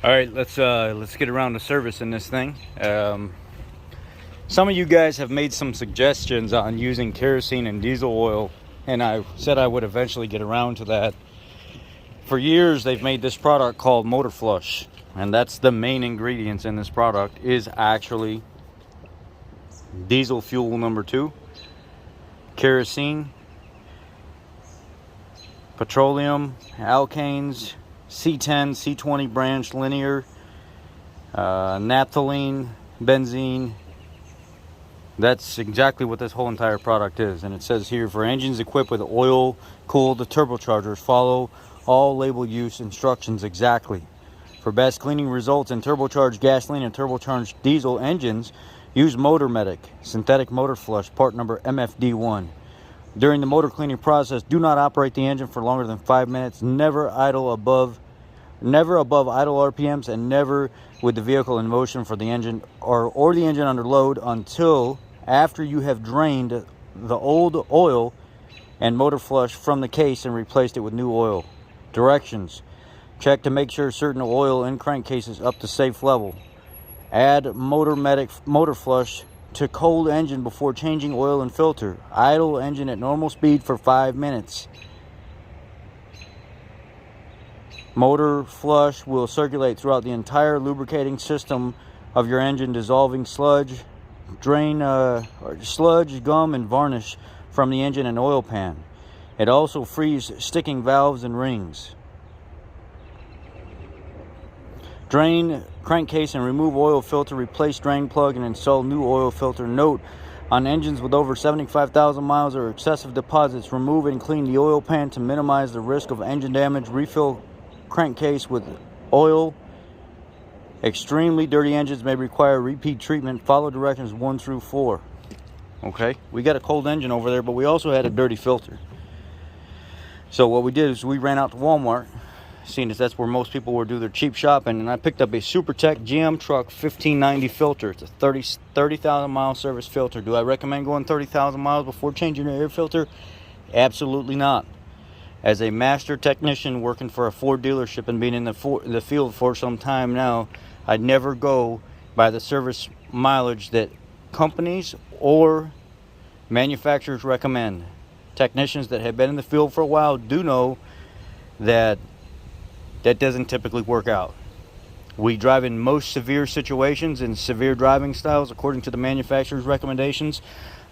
All right, let's get around to servicing this thing. Some of you guys have made some suggestions on using kerosene and diesel oil, and I said I would eventually get around to that. For years, they've made this product called Motor Flush, and that's the main ingredients in this product is actually diesel fuel number 2, kerosene, petroleum, alkanes, C10, C20 branch linear, naphthalene, benzene. That's exactly what this whole entire product is. And it says here, for engines equipped with oil-cooled turbochargers, follow all label use instructions exactly. For best cleaning results in turbocharged gasoline and turbocharged diesel engines, use Motor Medic, synthetic motor flush, part number MFD1. During the motor cleaning process, do not operate the engine for longer than 5 minutes. Never above idle RPMs, and never with the vehicle in motion for the engine or the engine under load until after you have drained the old oil and motor flush from the case and replaced it with new oil. Directions: check to make sure certain oil in crankcase is up to safe level. Add Motor Medic motor flush to cold engine before changing oil and filter. Idle engine at normal speed for 5 minutes. Motor flush will circulate throughout the entire lubricating system of your engine, dissolving sludge, sludge, gum, and varnish from the engine and oil pan. It also frees sticking valves and rings. Drain crankcase and remove oil filter. Replace drain plug and install new oil filter. Note: on engines with over 75,000 miles or excessive deposits, remove and clean the oil pan to minimize the risk of engine damage. Refill crankcase with oil. Extremely dirty engines may require repeat treatment. Follow directions 1 through 4. Okay, we got a cold engine over there, but we also had a dirty filter. So what we did is we ran out to Walmart, seeing as that's where most people will do their cheap shopping, and I picked up a SuperTech GM Truck 1590 filter. It's a 30,000 mile service filter. Do I recommend going 30,000 miles before changing your air filter? Absolutely not. As a master technician working for a Ford dealership and being in the field for some time now, I'd never go by the service mileage that companies or manufacturers recommend. Technicians that have been in the field for a while do know that doesn't typically work out. We drive in most severe situations and severe driving styles according to the manufacturer's recommendations.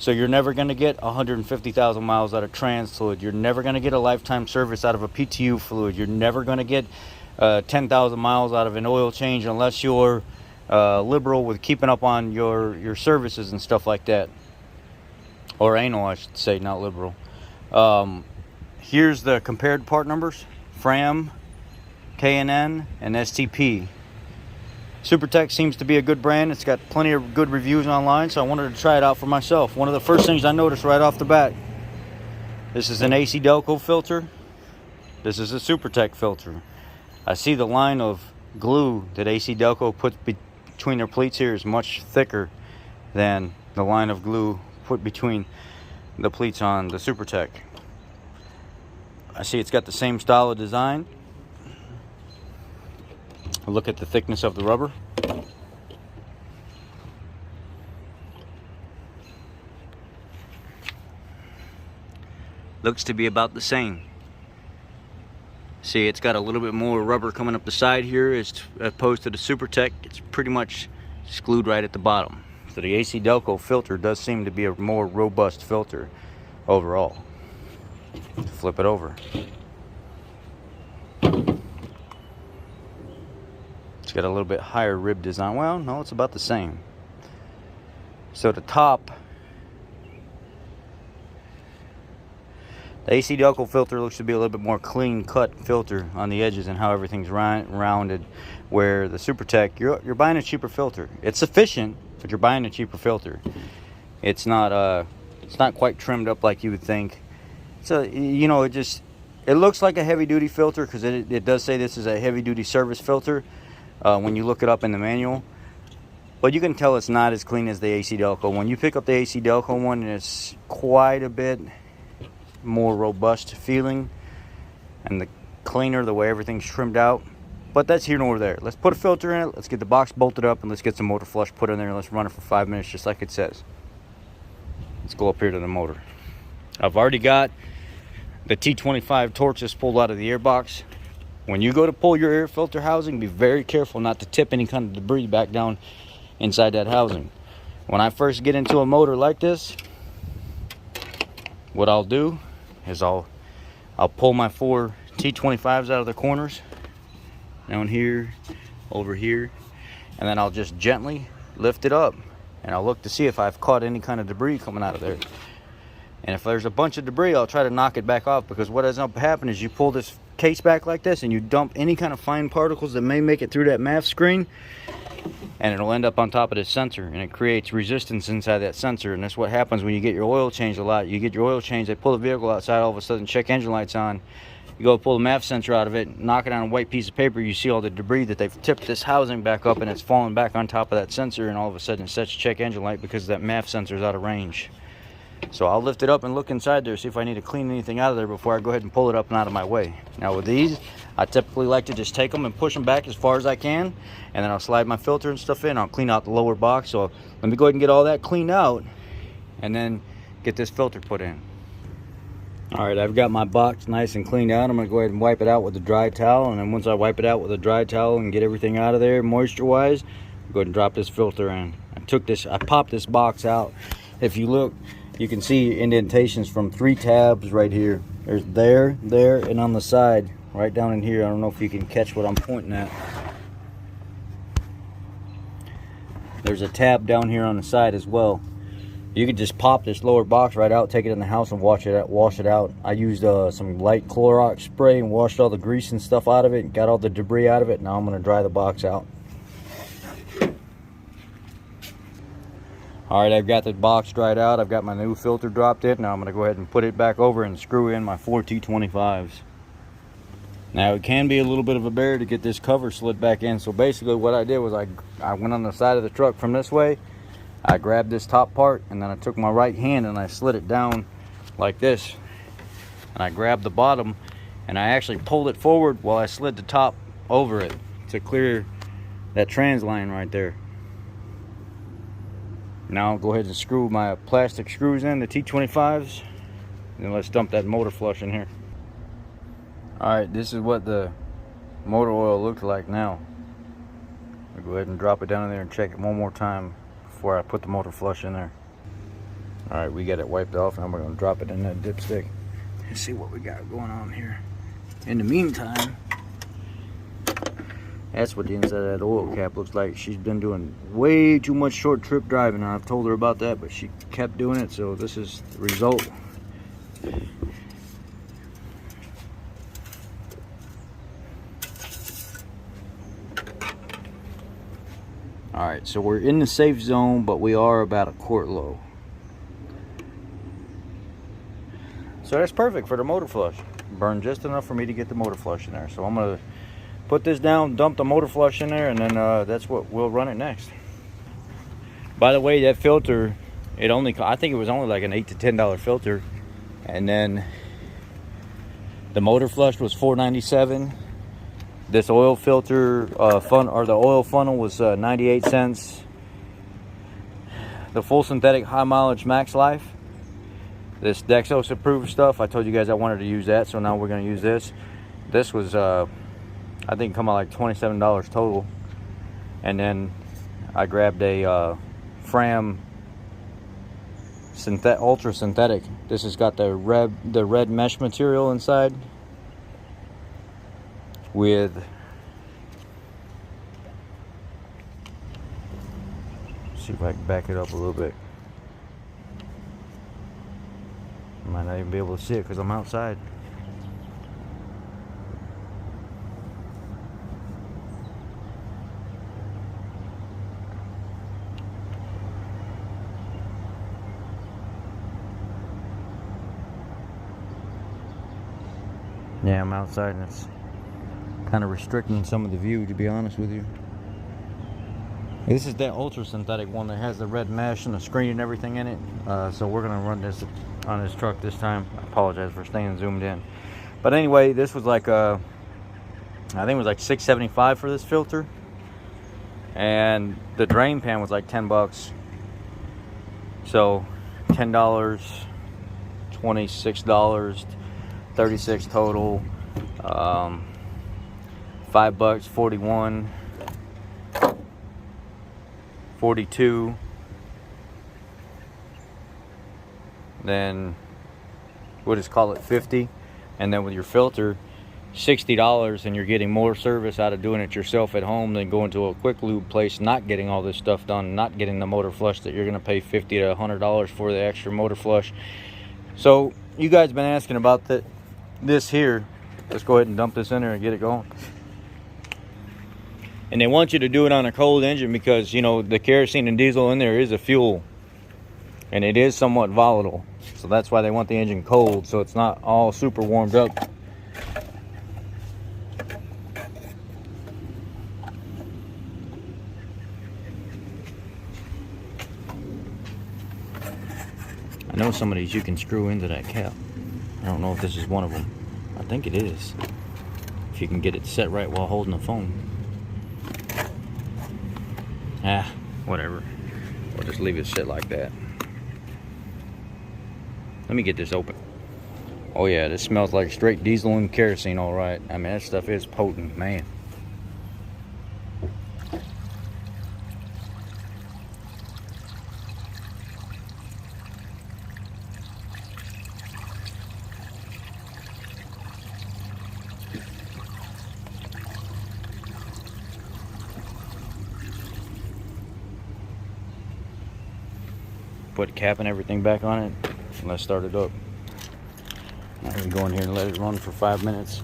So you're never going to get 150,000 miles out of trans fluid. You're never going to get a lifetime service out of a PTU fluid. You're never going to get 10,000 miles out of an oil change unless you're liberal with keeping up on your services and stuff like that. Or anal, I should say, not liberal. Here's the compared part numbers: Fram, K&N, and STP. SuperTech seems to be a good brand. It's got plenty of good reviews online, so I wanted to try it out for myself. One of the first things I noticed right off the bat, this is an AC Delco filter. This is a SuperTech filter. I see the line of glue that AC Delco puts between their pleats here is much thicker than the line of glue put between the pleats on the SuperTech. I see it's got the same style of design. Look at the thickness of the rubber. Looks to be about the same. See, it's got a little bit more rubber coming up the side here as opposed to the SuperTech. It's pretty much glued right at the bottom. So the AC Delco filter does seem to be a more robust filter overall. Flip it over. It's got a little bit higher rib design. Well, no, it's about the same. So the top, the AC Delco filter looks to be a little bit more clean cut filter on the edges and how everything's rounded, where the SuperTech, you're buying a cheaper filter. It's efficient, but you're buying a cheaper filter. It's not quite trimmed up like you would think. So, you know, it looks like a heavy duty filter because it does say this is a heavy duty service filter when you look it up in the manual. But you can tell it's not as clean as the AC Delco. When you pick up the AC Delco one, it's quite a bit more robust feeling and the cleaner, the way everything's trimmed out. But that's here nor there. Let's put a filter in it. Let's get the box bolted up, and let's get some motor flush put in there, and let's run it for 5 minutes just like it says. Let's go up here to the motor. I've already got the T25 torches pulled out of the air box. When you go to pull your air filter housing, be very careful not to tip any kind of debris back down inside that housing. When I first get into a motor like this, what I'll do is I'll pull my 4 T25s out of the corners, down here, over here, and then I'll just gently lift it up, and I'll look to see if I've caught any kind of debris coming out of there. And if there's a bunch of debris, I'll try to knock it back off, because what ends up happening is you pull this case back like this and you dump any kind of fine particles that may make it through that MAF screen, and it'll end up on top of this sensor, and it creates resistance inside that sensor. And that's what happens when you get your oil changed a lot. You get your oil changed, they pull the vehicle outside, all of a sudden check engine lights on, you go pull the MAF sensor out of it, knock it on a white piece of paper, you see all the debris that they've tipped this housing back up, and it's falling back on top of that sensor, and all of a sudden it sets check engine light because that MAF sensor is out of range. So I'll lift it up and look inside there, see if I need to clean anything out of there before I go ahead and pull it up and out of my way. Now with these, I typically like to just take them and push them back as far as I can, and then I'll slide my filter and stuff in. I'll clean out the lower box. So let me go ahead and get all that cleaned out, and then get this filter put in. All right, I've got my box nice and cleaned out. I'm gonna go ahead and wipe it out with a dry towel, and then once I wipe it out with a dry towel and get everything out of there moisture-wise, go ahead and drop this filter in. I popped this box out. If you look, you can see indentations from 3 tabs right here. There's there, and on the side, right down in here. I don't know if you can catch what I'm pointing at. There's a tab down here on the side as well. You could just pop this lower box right out, take it in the house and wash it out. I used some light Clorox spray and washed all the grease and stuff out of it and got all the debris out of it. Now I'm going to dry the box out. Alright, I've got the box dried out. I've got my new filter dropped in. Now I'm going to go ahead and put it back over and screw in my 4 T25s. Now it can be a little bit of a bear to get this cover slid back in. So basically what I did was I went on the side of the truck from this way. I grabbed this top part, and then I took my right hand and I slid it down like this. And I grabbed the bottom and I actually pulled it forward while I slid the top over it to clear that trans line right there. Now I'll go ahead and screw my plastic screws in, the T25s, and then let's dump that motor flush in here. Alright, this is what the motor oil looks like now. I'll go ahead and drop it down in there and check it one more time before I put the motor flush in there. Alright, we got it wiped off, and we're going to drop it in that dipstick and see what we got going on here. In the meantime, that's what the inside of that oil cap looks like. She's been doing way too much short trip driving, and I've told her about that, but she kept doing it, so this is the result. Alright, so we're in the safe zone, but we are about a quart low. So that's perfect for the motor flush. Burned just enough for me to get the motor flush in there. So I'm going to put this down, dump the motor flush in there, and then that's what we'll run it next. By the way, that filter, I think it was only like an $8 to $10 filter, and then the motor flush was $4.97. This oil filter the oil funnel was 98 cents. The full synthetic high mileage max life, this Dexos approved stuff, I told you guys I wanted to use that, so now we're going to use this. This was I think come out like $27 total. And then I grabbed a Fram ultra synthetic. This has got the red mesh material inside with see if I can back it up a little bit. I might not even be able to see it because I'm outside. Yeah, I'm outside and it's kind of restricting some of the view, to be honest with you. This is that ultra synthetic one that has the red mesh and the screen and everything in it. So we're going to run this on this truck this time. I apologize for staying zoomed in. But anyway, this was like I think it was like $6.75 for this filter, and the drain pan was like 10 bucks. So $10, $26, 36 total. 5 bucks, 41, 42. Then we'll just call it 50. And then with your filter, $60, and you're getting more service out of doing it yourself at home than going to a quick lube place, not getting all this stuff done, not getting the motor flush that you're going to pay $50 to $100 for the extra motor flush. So you guys been asking about this here. Let's go ahead and dump this in there and get it going. And they want you to do it on a cold engine because, you know, the kerosene and diesel in there is a fuel, and it is somewhat volatile. So that's why they want the engine cold, so it's not all super warmed up. I know some of these you can screw into that cap. I don't know if this is one of them. I think it is, if you can get it set right while holding the phone. Whatever. We'll just leave it sit like that. Let me get this open. Oh yeah, this smells like straight diesel and kerosene, all right. I mean, that stuff is potent, man. Put cap and everything back on it, and let's start it up. I'm gonna go in here and let it run for 5 minutes.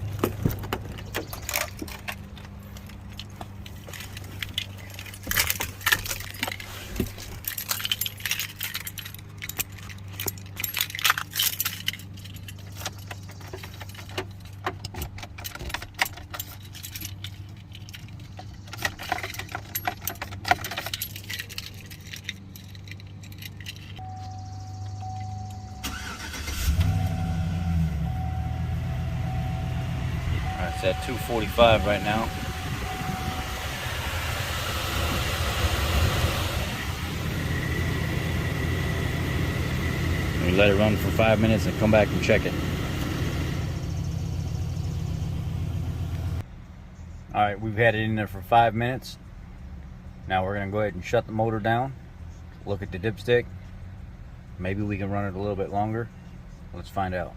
It's at 245 right now. We let it run for 5 minutes and come back and check it. Alright, we've had it in there for 5 minutes. Now we're going to go ahead and shut the motor down. Look at the dipstick. Maybe we can run it a little bit longer. Let's find out.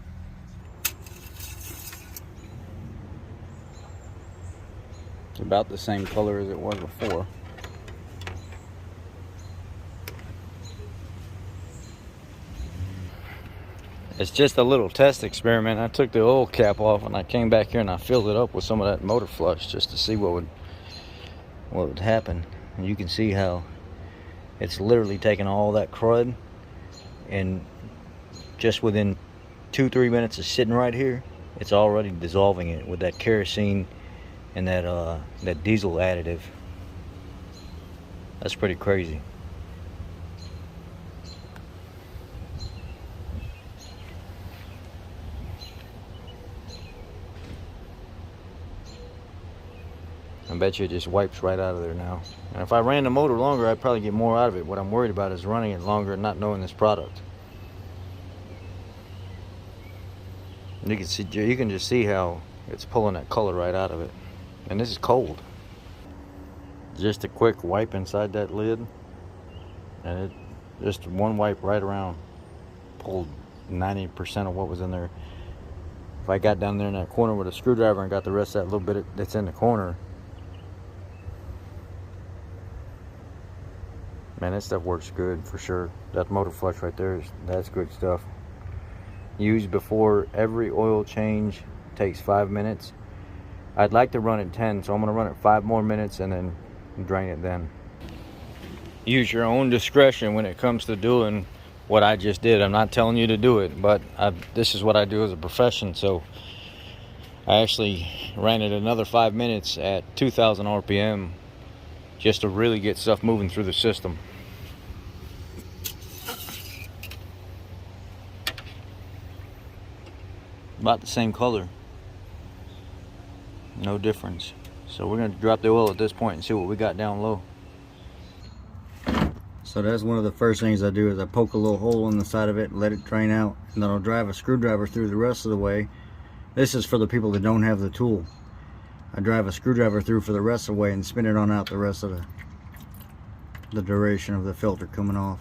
It's about the same color as it was before. It's just a little test experiment. I took the oil cap off and I came back here and I filled it up with some of that motor flush just to see what would happen. And you can see how it's literally taking all that crud, and just within 2-3 minutes of sitting right here, it's already dissolving it with that kerosene and that diesel additive. That's pretty crazy. I bet you it just wipes right out of there now. And if I ran the motor longer, I'd probably get more out of it. What I'm worried about is running it longer and not knowing this product. And you can just see how it's pulling that color right out of it. And this is cold. Just a quick wipe inside that lid, and it just one wipe right around pulled 90% of what was in there. If I got down there in that corner with a screwdriver and got the rest of that little bit that's in the corner, man, that stuff works good for sure. That motor flush right there, that's good stuff. Used before every oil change, takes 5 minutes. I'd like to run it 10, so I'm gonna run it 5 more minutes and then drain it then. Use your own discretion when it comes to doing what I just did. I'm not telling you to do it, but this is what I do as a profession. So I actually ran it another 5 minutes at 2,000 RPM just to really get stuff moving through the system. About the same color. No difference. So we're going to drop the oil at this point and see what we got down low. So that's one of the first things I do is I poke a little hole in the side of it, let it drain out, and then I'll drive a screwdriver through the rest of the way. This is for the people that don't have the tool. I drive a screwdriver through for the rest of the way and spin it on out the rest of the duration of the filter coming off.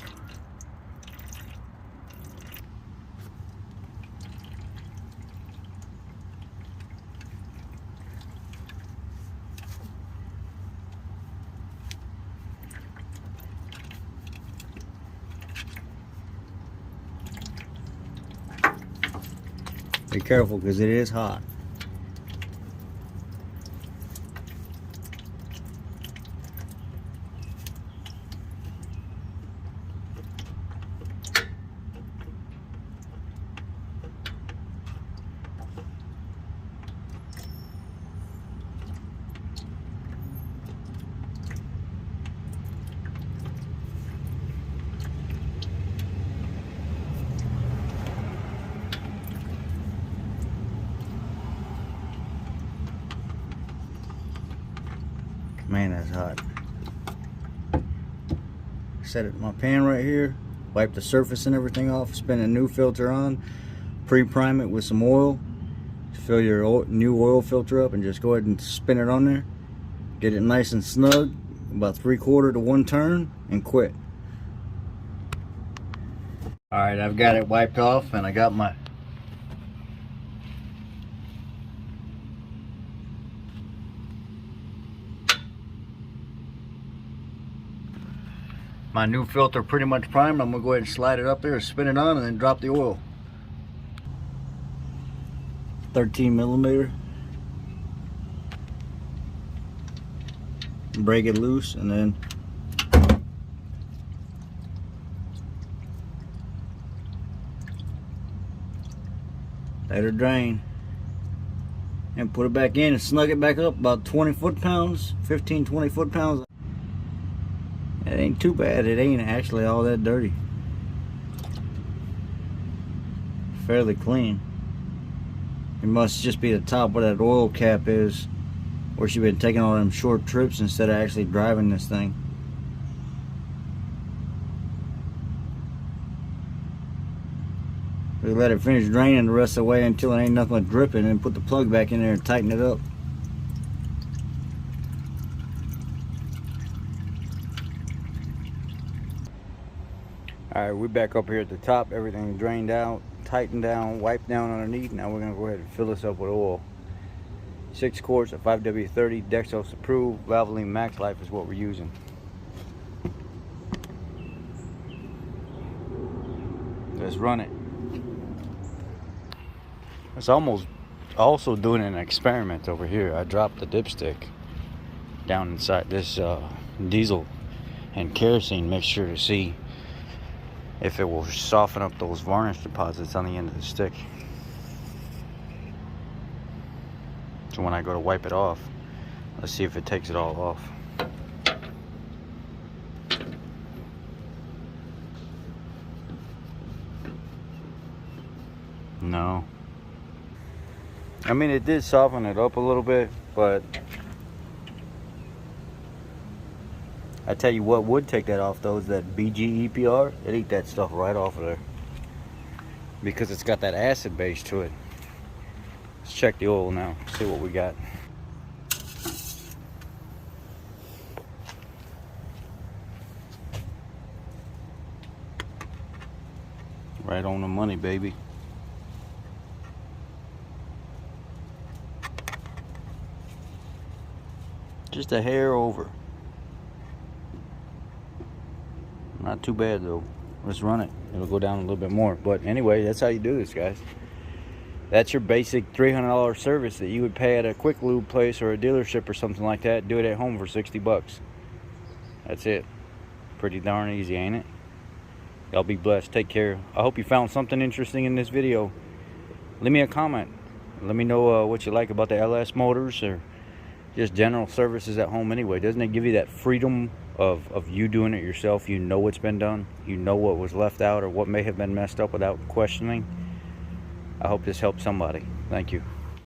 Be careful because it is hot. Man, that's hot. Set it in my pan right here, wipe the surface and everything off, spin a new filter on, pre-prime it with some oil, fill your new oil filter up and just go ahead and spin it on there. Get it nice and snug, about 3/4 to 1 turn, and quit. Alright, I've got it wiped off and I got my new filter pretty much primed. I'm gonna go ahead and slide it up there, spin it on, and then drop the oil. 13mm. Break it loose and then let her drain. And put it back in and snug it back up about 20 foot-pounds, 15-20 foot-pounds. It ain't too bad. It ain't actually all that dirty. Fairly clean. It must just be the top where that oil cap is, where she's been taking all them short trips instead of actually driving this thing. We let it finish draining the rest of the way until it ain't nothing but dripping, and put the plug back in there and tighten it up. Alright, we're back up here at the top. Everything drained out, tightened down, wiped down underneath. Now we're going to go ahead and fill this up with oil. 6 quarts of 5W30, Dexos approved, Valvoline Max Life is what we're using. Let's run it. It's almost also doing an experiment over here. I dropped the dipstick down inside this diesel and kerosene mixture to see if it will soften up those varnish deposits on the end of the stick. So when I go to wipe it off, let's see if it takes it all off. No. I mean, it did soften it up a little bit, but I tell you what would take that off though is that BG EPR. It eat that stuff right off of there because it's got that acid base to it. Let's check the oil now, see what we got. Right on the money, baby. Just a hair over. Not too bad though. Let's run it. It'll go down a little bit more. But anyway, that's how you do this, guys. That's your basic $300 service that you would pay at a quick lube place or a dealership or something like that. Do it at home for 60 bucks. That's it. Pretty darn easy, ain't it? Y'all be blessed. Take care. I hope you found something interesting in this video. Leave me a comment. Let me know what you like about the LS motors or just general services at home anyway. Doesn't it give you that freedom of you doing it yourself? You know what's been done. You know what was left out or what may have been messed up without questioning. I hope this helps somebody. Thank you.